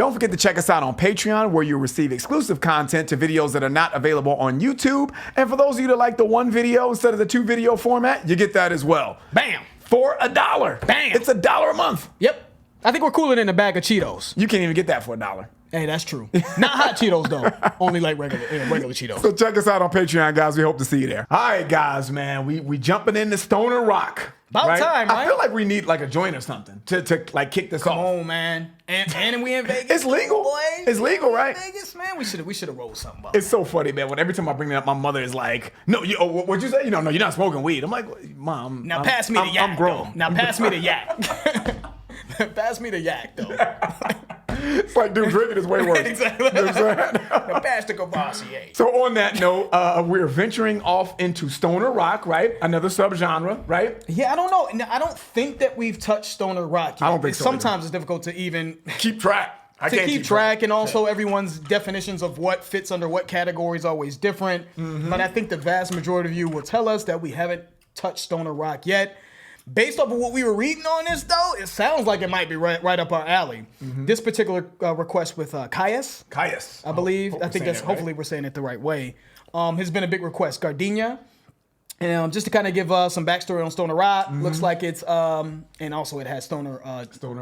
Don't forget to check us out on Patreon, where you'll receive exclusive content to videos that are not available on YouTube. And for those of you that like the one video instead of the 2 video format, you get that as well. Bam. For $1. Bam. It's $1 a month. Yep. I think we're cooler than a bag of Cheetos. You can't even get that for $1. Hey, that's true. Not hot Cheetos, though. Only like regular Cheetos. So check us out on Patreon, guys. We hope to see you there. All right, guys, man. We jumping into Stoner Rock. About time, right? I feel like we need like a joint or something to like kick this off. Come on, man. And we in Vegas. It's legal. Boy. It's legal, right? Vegas, man. We should have rolled something up. It's so funny, man. When every time I bring it up, my mother is like, "No, what'd you say? No, you're not smoking weed." I'm like, "Mom, now pass me the yak. I'm grown. Though. Now pass me the yak. Pass me the yak, though." It's like, dude, drinking is way worse. Exactly. You know what I'm saying? Now pass the Cavassier. So on that note, we're venturing off into stoner rock, right? Another subgenre, right? Yeah, I don't know. Now, I don't think that we've touched stoner rock yet. I don't think so Sometimes it's difficult to even keep track. I can't keep track, and also everyone's definitions of what fits under what category is always different. But I think the vast majority of you will tell us that we haven't touched stoner rock yet. Based off of what we were reading on this, though, it sounds like it might be right up our alley. This particular request with Kyuss, Kyuss, I believe. I think that's hopefully we're saying it the right way. Has been a big request. Gardenia. And just to kind of give some backstory on Stoner Rock, looks like it's and also it has stoner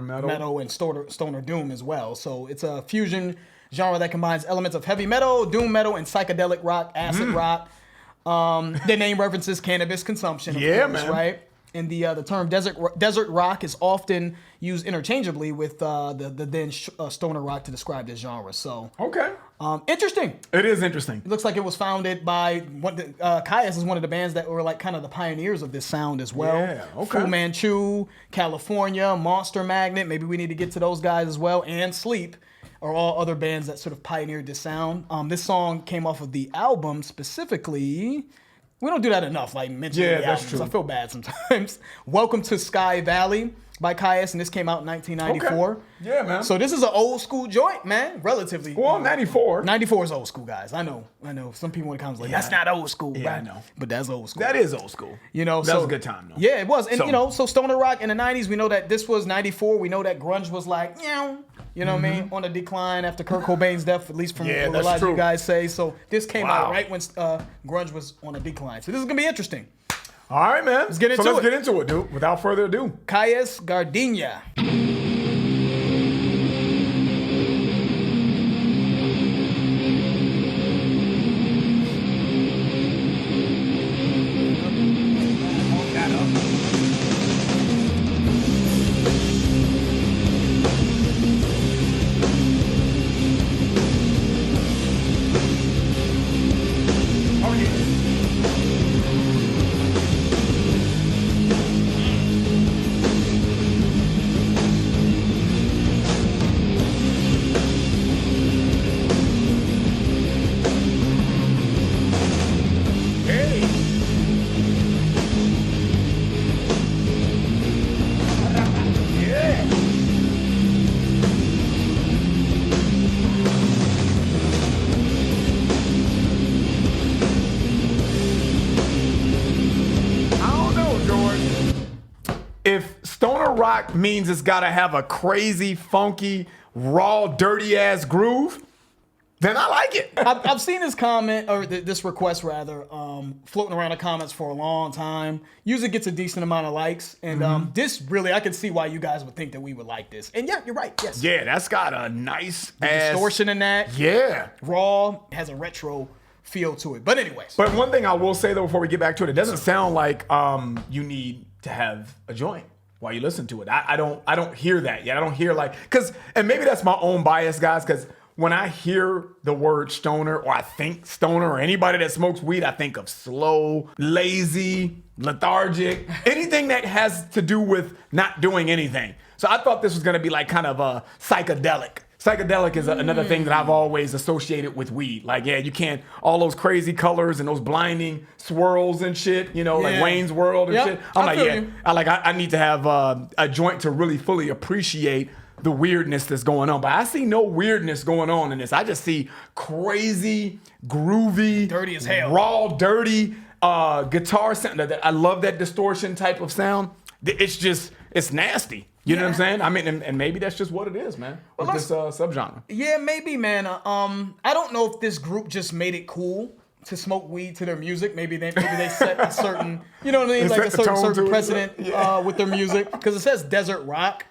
metal and stoner doom as well. So it's a fusion genre that combines elements of heavy metal, doom metal, and psychedelic rock, acid rock. The name references cannabis consumption, of course, man. Right? And the term desert rock is often used interchangeably with the then stoner rock to describe this genre. So okay, interesting. It is interesting. It looks like it was founded by Kyuss is one of the bands that were like kind of the pioneers of this sound as well. Yeah, okay. Fu Manchu, California, Monster Magnet. Maybe we need to get to those guys as well. And Sleep are all other bands that sort of pioneered this sound. This song came off of the album specifically. We don't do that enough, like mentioning the albums. True. I feel bad sometimes. Welcome to Sky Valley by Kyuss, and this came out in 1994. Okay. Yeah, man. So this is an old school joint, man, relatively. Well, 94. 94 is old school, guys. I know. Some people in the comments like, that's not old school. Yeah, right? I know. But that's old school. That is old school. You know, that was a good time, though. Yeah, it was. And, so stoner rock in the 90s, we know that this was 94. We know that grunge was like, you know what I mean, on a decline after Kurt Cobain's death, at least from what a lot of you guys say. So this came out right when grunge was on a decline. So this is going to be interesting. All right, man. Let's get into it, dude. Without further ado. Kyuss, Gardenia. If stoner rock means it's got to have a crazy, funky, raw, dirty-ass groove, then I like it. I've seen this comment, or this request rather, floating around the comments for a long time. Usually gets a decent amount of likes. And this really, I can see why you guys would think that we would like this. And yeah, you're right, yes. Yeah, that's got a nice distortion in that. Yeah. Raw, has a retro feel to it. But anyways. But one thing I will say, though, before we get back to it, it doesn't sound like you need to have a joint while you listen to it. I don't hear that yet. I don't hear and maybe that's my own bias, guys, because when I hear the word stoner, or I think stoner, or anybody that smokes weed, I think of slow, lazy, lethargic, anything that has to do with not doing anything. So I thought this was gonna be like kind of a psychedelic. Psychedelic is another thing that I've always associated with weed. Like, yeah, you can't, all those crazy colors and those blinding swirls and shit, like Wayne's World and shit. I'm like, I need to have a joint to really fully appreciate the weirdness that's going on. But I see no weirdness going on in this. I just see crazy, groovy, dirty as hell, raw, dirty guitar sound. I love that distortion type of sound. It's nasty. You know what I'm saying? I mean, and maybe that's just what it is, man. With this subgenre. Yeah, maybe, man. I don't know if this group just made it cool to smoke weed to their music. Maybe they set a certain, you know what I mean, like a certain precedent with their music, because it says desert rock.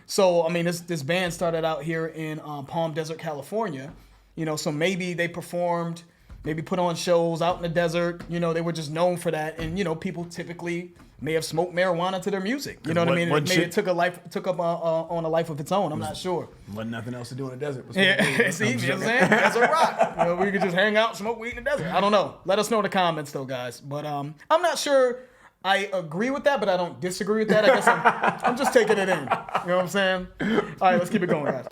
So I mean, this band started out here in Palm Desert, California. You know, so maybe they performed, maybe put on shows out in the desert. You know, they were just known for that, and you know, people typically may have smoked marijuana to their music. You know what I mean? Maybe it took up on a life of its own. I'm not sure. Wasn't nothing else to do in the desert. Yeah, see, you know what I'm saying? Desert rock. You know, we could just hang out, smoke weed in the desert. I don't know. Let us know in the comments, though, guys. But I'm not sure I agree with that, but I don't disagree with that. I guess I'm just taking it in. You know what I'm saying? All right, let's keep it going, guys.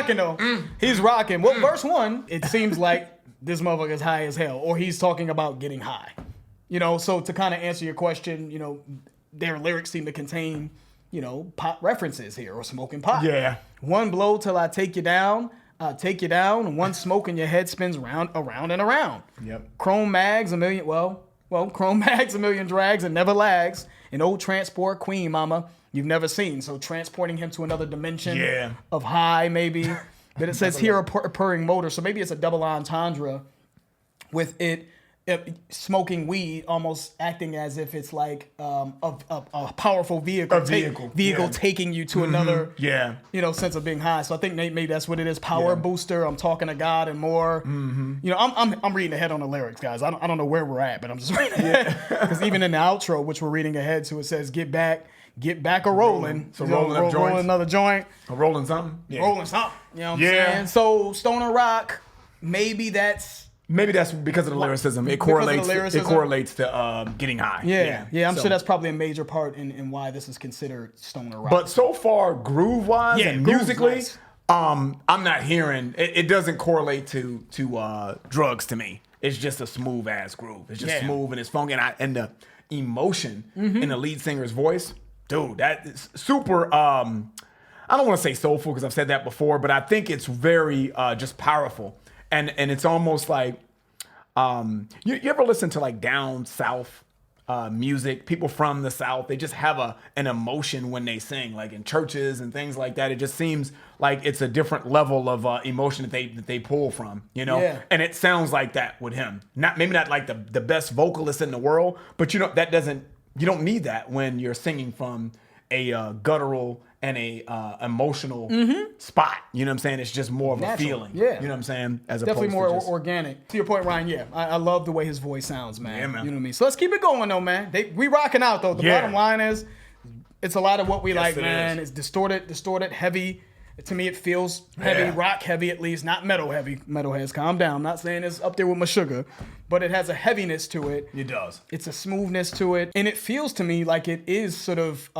Though. He's rocking. Well, verse 1, it seems like this motherfucker's high as hell, or he's talking about getting high. You know, so to kind of answer your question, you know, their lyrics seem to contain, you know, pot references here, or smoking pot. Yeah. One blow till I take you down. Take you down. One smoke and your head spins around and around. Yep. Chrome mags a million. Chrome mags a million drags and never lags. An old transport queen, mama. You've never seen. So transporting him to another dimension of high, maybe. But it says here a purring motor. So maybe it's a double entendre with it smoking weed, almost acting as if it's like a powerful vehicle. Taking you to another sense of being high. So I think maybe that's what it is. Power booster. I'm talking to God and more. You know, I'm reading ahead on the lyrics, guys. I don't know where we're at, but I'm just reading ahead. Because even in the outro, which we're reading ahead to, it says get back a rolling. So rolling another joint. A rolling something? Yeah. Rolling something. You know what I'm saying? So Stoner Rock, maybe that's because of the lyricism. It correlates to getting high. Yeah. I'm sure that's probably a major part in why this is considered Stoner Rock. But so far, groove-wise and musically, nice. I'm not hearing it doesn't correlate to drugs to me. It's just a smooth ass groove. It's just smooth and it's funky, and the emotion in the lead singer's voice. Dude, that is super, I don't want to say soulful because I've said that before, but I think it's very just powerful. And it's almost like, you ever listen to like down south music? People from the South, they just have an emotion when they sing, like in churches and things like that. It just seems like it's a different level of emotion that they pull from, you know? Yeah. And it sounds like that with him. Maybe not like the best vocalist in the world, but you know, you don't need that when you're singing from a guttural and a emotional spot. You know what I'm saying? It's just more of a feeling. Yeah. You know what I'm saying? Definitely more organic. To your point, Ryan, I love the way his voice sounds, man. Yeah, man. You know what I mean? So let's keep it going, though, man. We rocking out, though. The bottom line is, it's a lot of what we like, man. It's distorted, heavy, To me, it feels heavy, Yeah. rock heavy at least, not metal heavy. Metalheads, calm down. I'm not saying it's up there with my sugar, but it has a heaviness to it. It does. It's a smoothness to it, and it feels to me like it is sort of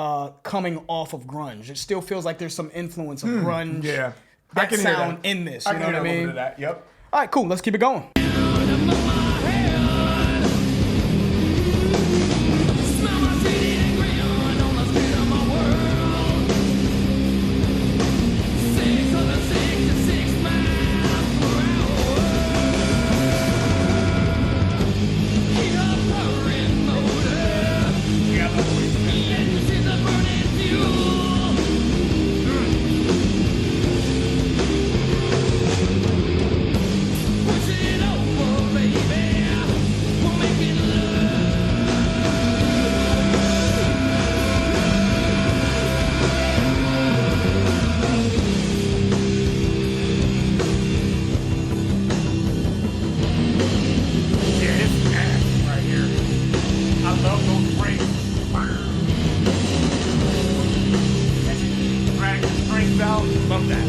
coming off of grunge. It still feels like there's some influence of grunge. Yeah. That sound in this. You know what I mean? Yep. All right, cool. Let's keep it going. Love that.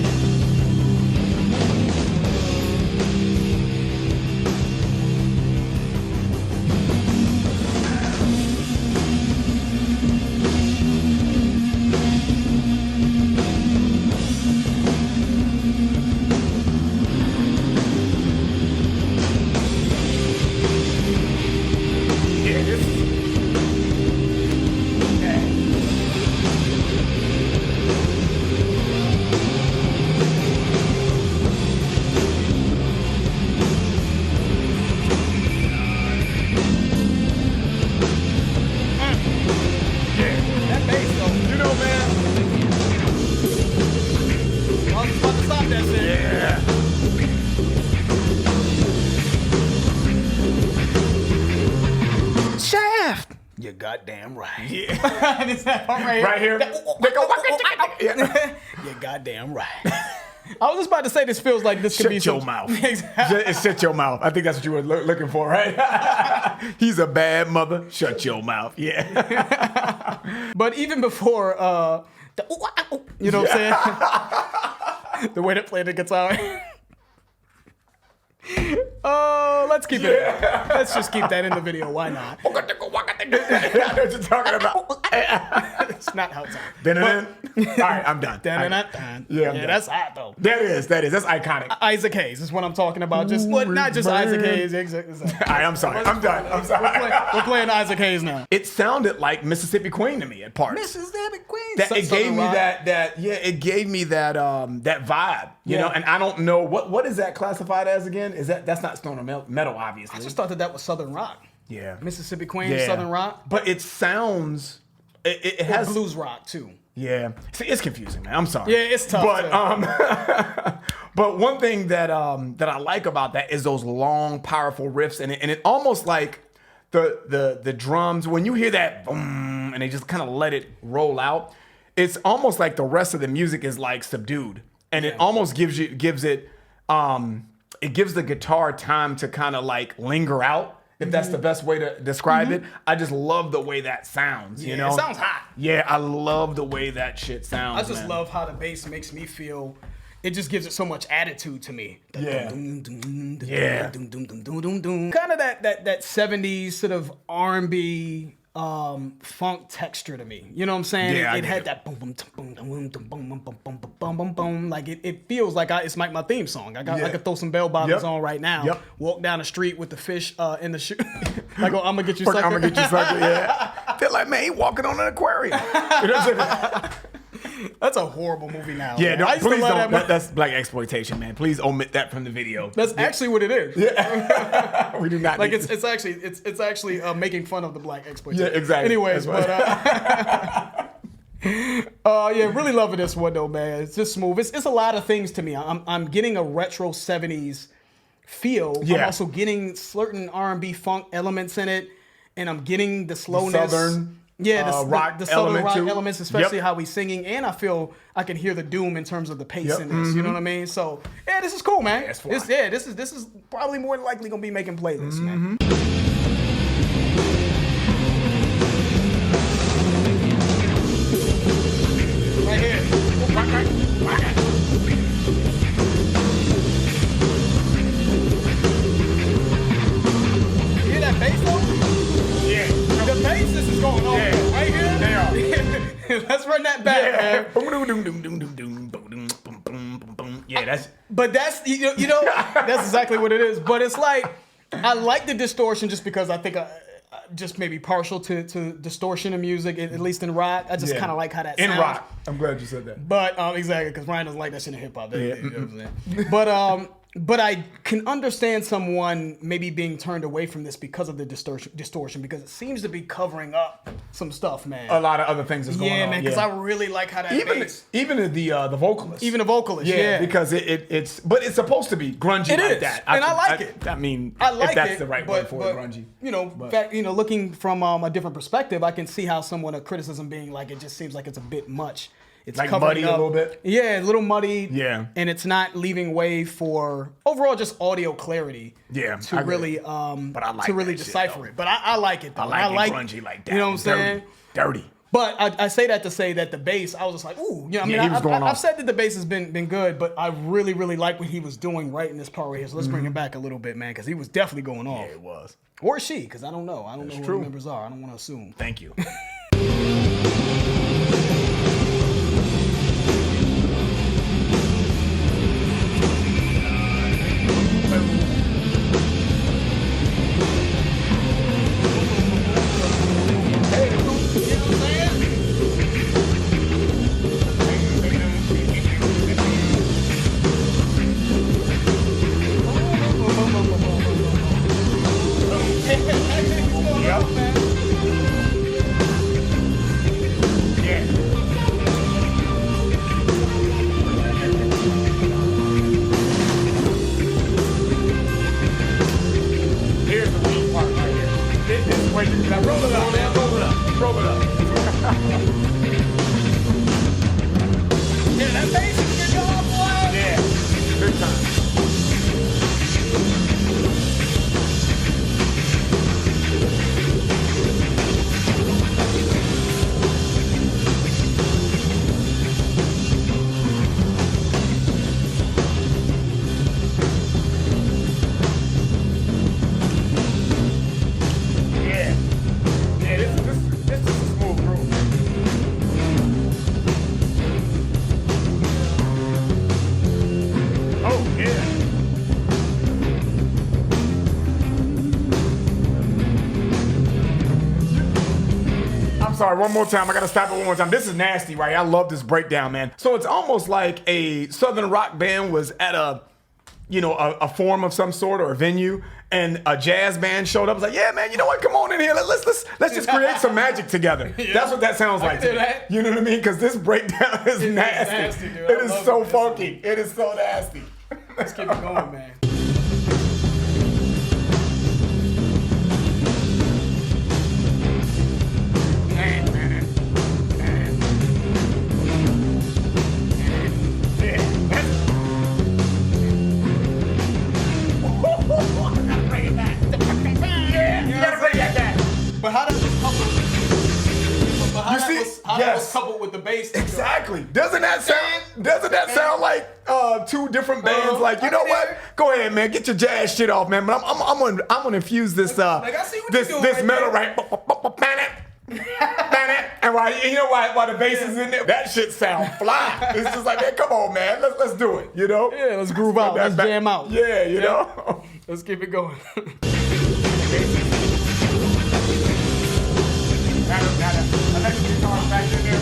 You're goddamn right. Yeah. It's that part right Right here. Yeah. You're goddamn right. I was just about to say this feels like this could be Shut your some... mouth. Exactly. Shut your mouth. I think that's what you were looking for, right? He's a bad mother. Shut your mouth. Yeah. But even before, you know what I'm saying? The way they play the guitar. Oh, let's keep it. Let's just keep that in the video. Why not? I know what you're talking about. It's not how it's on. All right, I'm done. Yeah, done. that's hot though. That is. That's iconic. Isaac Hayes is what I'm talking about. Just not just Isaac Hayes. Exactly. All right, I'm sorry. I'm done. I'm sorry. We're playing Isaac Hayes now. It sounded like Mississippi Queen to me at parts. Mississippi Queen. It gave me it gave me that vibe, you know, and I don't know what is that classified as again? That's not stoner metal, obviously. I just thought that was Southern rock. Yeah. Mississippi Queen, Southern rock. But it sounds it has blues rock too. Yeah. See, it's confusing, man. I'm sorry. Yeah, it's tough. But but one thing that I like about that is those long, powerful riffs, and it almost like the drums, when you hear that boom and they just kind of let it roll out, it's almost like the rest of the music is like subdued. And it almost gives it the guitar time to kind of like linger out, if that's the best way to describe it. I just love the way that sounds, you know? It sounds hot. Yeah, I love the way that shit sounds. I just love how the bass makes me feel. It just gives it so much attitude to me. Yeah. Yeah. Kind of that 70s sort of R&B funk texture to me. You know what I'm saying? Yeah, it had that boom boom boom boom boom boom boom boom boom boom. Like it feels like it's like my theme song. I could throw some bell bottoms on right now. Yep. Walk down the street with the fish in the shoe. Like, I'm gonna get you sucker. I'm gonna get you sucker. Yeah. Feel like, man, he walking on an aquarium. You know what I'm saying? That's a horrible movie now. Yeah, man. no, I used to please love don't. that movie. That's black exploitation, man. Please omit that from the video. That's actually what it is. Yeah. We do not. Like need it's actually making fun of the black exploitation. Yeah, exactly. Anyways, That's but yeah, really loving this one though, man. It's just smooth. It's a lot of things to me. I'm getting a retro 70s feel. Yeah. I'm also getting certain R&B funk elements in it, and I'm getting the slowness. Southern. The southern rock too. elements, especially how he's singing, and I feel I can hear the doom in terms of the pace in this. You know what I mean? So yeah, this is cool, man. Yeah, this is probably more than likely gonna be making playlists, man. Right here. let's run that back, man. Yeah, that's. But that's you know that's exactly what it is. But it's like I like the distortion just because I think just maybe partial to distortion in music, at least in rock. I just kind of like how that sounds. In rock. I'm glad you said that. But exactly, because Ryan doesn't like that shit in hip hop. You know what I'm saying? But I can understand someone maybe being turned away from this because of the distortion, because it seems to be covering up some stuff, man. A lot of other things is going on. Yeah, man, because I really like how that bass. Even the vocalist. Even the vocalist, yeah. Because it's supposed to be grungy like that. And I like it. I mean, I like if that's it, the right word for it, grungy. You know, looking from a different perspective, I can see how someone a criticism being like it just seems like it's a bit much. It's like covering muddy up. a little bit? Yeah, a little muddy. Yeah. And it's not leaving way for overall just audio clarity. Yeah. To really but I like to really that decipher shit, it. But I like it though. I like it grungy like that. You know what I'm saying? Dirty. But I say that to say that the bass, I was just like, ooh, you know, I mean, I've said that the bass has been good, but I really, really like what he was doing right in this part right here. So let's bring it back a little bit, man, because he was definitely going off. Yeah, it was. Or she, because I don't know. I don't know who the members are. I don't want to assume. Thank you. Sorry, one more time. I gotta stop it one more time. This is nasty, right? I love this breakdown, man. So it's almost like a southern rock band was at a forum of some sort or a venue, and a jazz band showed up. I was like, yeah, man, you know what? Come on in here. Let's just create some magic together. Yeah. That's what that sounds like. You know what I mean? Because this breakdown is nasty. Dude. It is so funky. It is so nasty. Let's keep it going, man. But how does this couple? How that was coupled with the bass? Exactly. Doesn't that sound like two different bands? Like, you know what? Go ahead, man. Get your jazz shit off, man. But I'm gonna infuse this this metal right. And while the bass is in there, that shit sound fly. It's just like, man, come on, man. Let's do it. You know? Yeah, let's groove out. Let's jam out. Yeah, you know. Let's keep it going. Electric guitar back in there.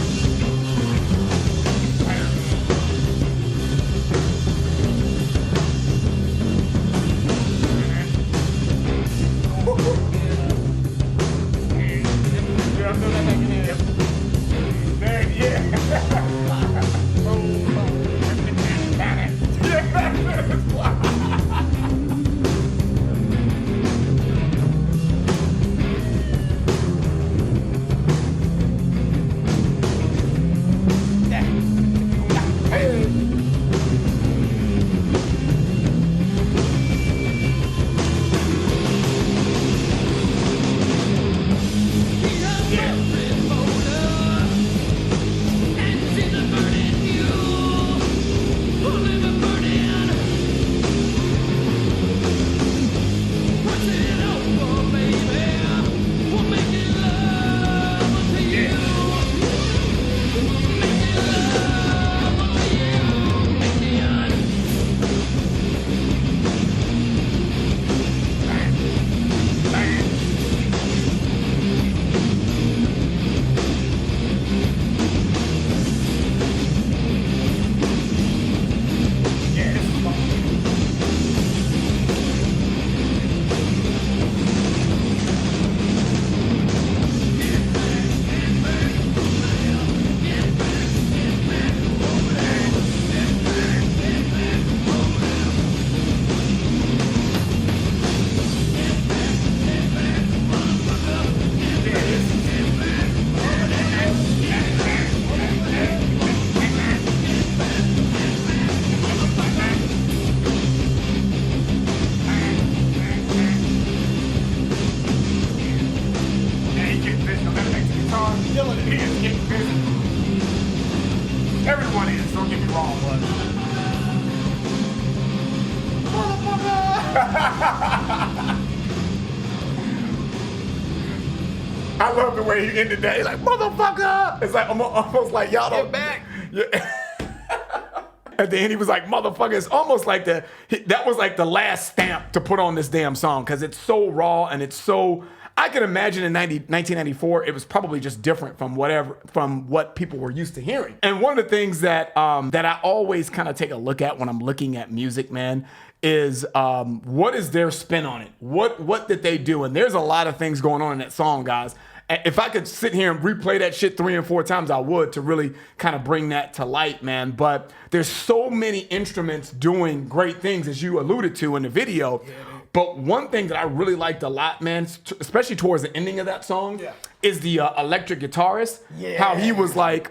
I love the way he ended that. He's like, motherfucker. It's like almost like y'all don't. Get back. Yeah. At the end, he was like, motherfucker. It's almost like that was like the last stamp to put on this damn song because it's so raw and it's so. I can imagine in 1994, it was probably just different from what people were used to hearing. And one of the things that I always kind of take a look at when I'm looking at music, man, is what is their spin on it? What did they do? And there's a lot of things going on in that song, guys. If I could sit here and replay that shit 3 and 4 times, I would, to really kind of bring that to light, man. But there's so many instruments doing great things, as you alluded to in the video. Yeah, but one thing that I really liked a lot, man, especially towards the ending of that song, is the electric guitarist. Yeah. How he was like,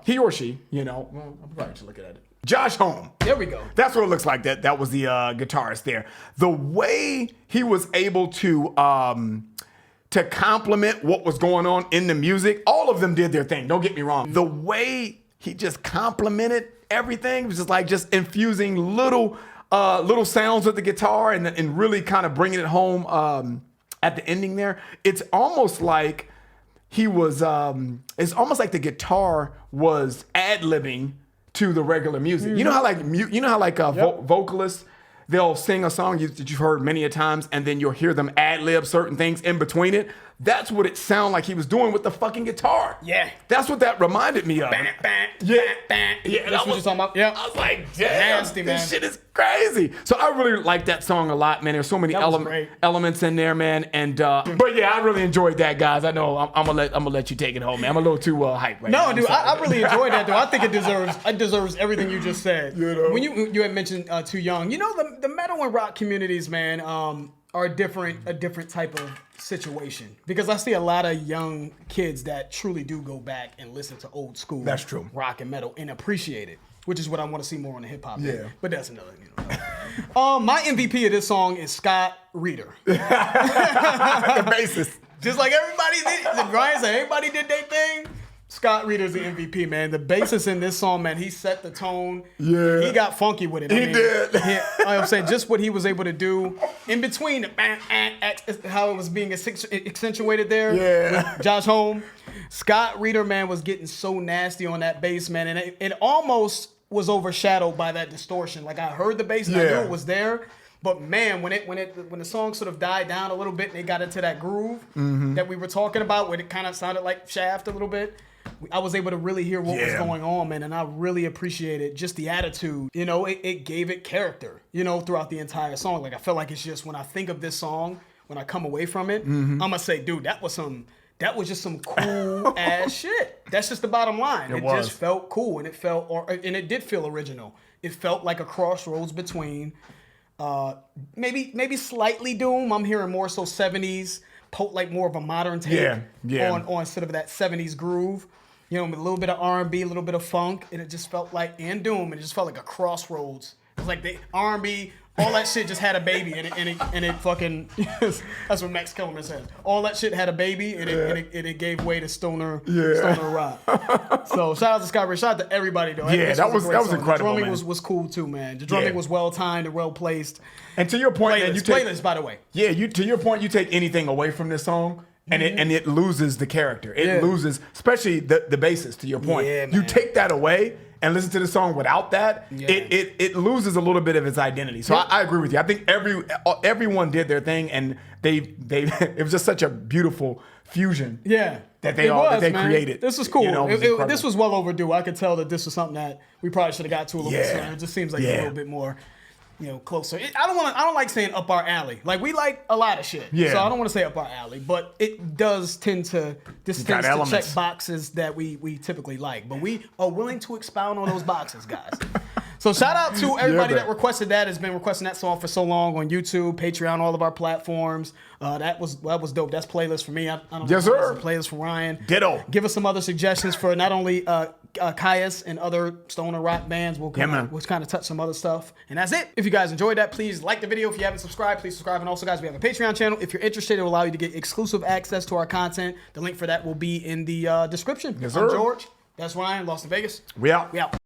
he or she, you know, well, I'm probably just looking at it. Josh Homme. There we go. That's what it looks like. That was the guitarist there. The way he was able to complement what was going on in the music, all of them did their thing. Don't get me wrong. The way he just complimented everything was just infusing little sounds with the guitar and really kind of bringing it home at the ending there. It's almost like he was. It's almost like the guitar was ad-libbing to the regular music. Mm-hmm. You know how vocalists, they'll sing a song that you've heard many a times, and then you'll hear them ad-lib certain things in between it. That's what it sounded like he was doing with the fucking guitar. Yeah. That's what that reminded me of. Yeah. Yeah. That's what you're talking about. Yeah. I was like, damn, nasty, man. This shit is crazy. So I really like that song a lot, man. There's so many elements in there, man. And but yeah, I really enjoyed that, guys. I know I'm gonna let you take it home, man. I'm a little too hyped right now. No, dude, I really enjoyed that, though. I think it deserves everything you just said. You know? When you had mentioned Too Young, you know, the metal and rock communities, man, are a different type of situation, because I see a lot of young kids that truly do go back and listen to old school. That's true. Rock and metal and appreciate it, which is what I want to see more on the hip hop. Yeah. But that's another. My MVP of this song is Scott Reeder. The bassist. Just like everybody did. Brian said everybody did their thing. Scott Reeder's the MVP, man. The bassist in this song, man, he set the tone. Yeah. He got funky with it. He did. I'm saying just what he was able to do in between how it was being accentuated there. Yeah. With Josh Homme. Scott Reeder, man, was getting so nasty on that bass, man. And it almost was overshadowed by that distortion. Like, I heard the bass and I knew it was there. But man, when the song sort of died down a little bit and they got into that groove that we were talking about, where it kind of sounded like Shaft a little bit, I was able to really hear what was going on, man, and I really appreciated just the attitude. You know, it gave it character, you know, throughout the entire song. Like, I feel like it's just, when I think of this song, when I come away from it, I'm gonna say, dude, that was just some cool ass shit. That's just the bottom line. It just felt cool, and it did feel original. It felt like a crossroads between maybe slightly doom. I'm hearing more so 70s, like more of a modern take on instead of that 70s groove. You know, with a little bit of R&B, a little bit of funk, and it just felt like, and doom, and it just felt like a crossroads. It was like the R&B, all that shit just had a baby, and it fucking, that's what Max Kellerman says. All that shit had a baby, and it gave way to stoner rock. So shout out to Scott Reeder. Shout out to everybody, though. Yeah, that was incredible. The drumming man. was cool too, man. The drumming was well timed and well placed. And to your point, man, playlist, by the way. Yeah, to your point, you take anything away from this song, and it loses the character. It loses, especially the bassist. To your point, you take that away and listen to the song without that, it loses a little bit of its identity. So I agree with you. I think everyone did their thing, and they it was just such a beautiful fusion. Yeah. That they created. This was cool. You know, this was well overdue. I could tell that this was something that we probably should have got to a little bit sooner. It just seems like a little bit more, you know, closer. I don't like saying up our alley. Like, we like a lot of shit. Yeah. So I don't want to say up our alley, but it does tend to check boxes that we typically like. But we are willing to expound on those boxes, guys. So shout out to everybody that requested that, has been requesting that song for so long on YouTube, Patreon, all of our platforms. That was dope. That's playlist for me. I don't know. Sir. Playlist for Ryan. Ditto. Give us some other suggestions for not only Kyuss and other stoner rock bands. We'll kind of touch some other stuff. And that's it. If you guys enjoyed that, please like the video. If you haven't subscribed, please subscribe. And also, guys, we have a Patreon channel. If you're interested, it will allow you to get exclusive access to our content. The link for that will be in the description. Yes, sir. I'm George. That's Ryan. Lost in Vegas. We out. We out.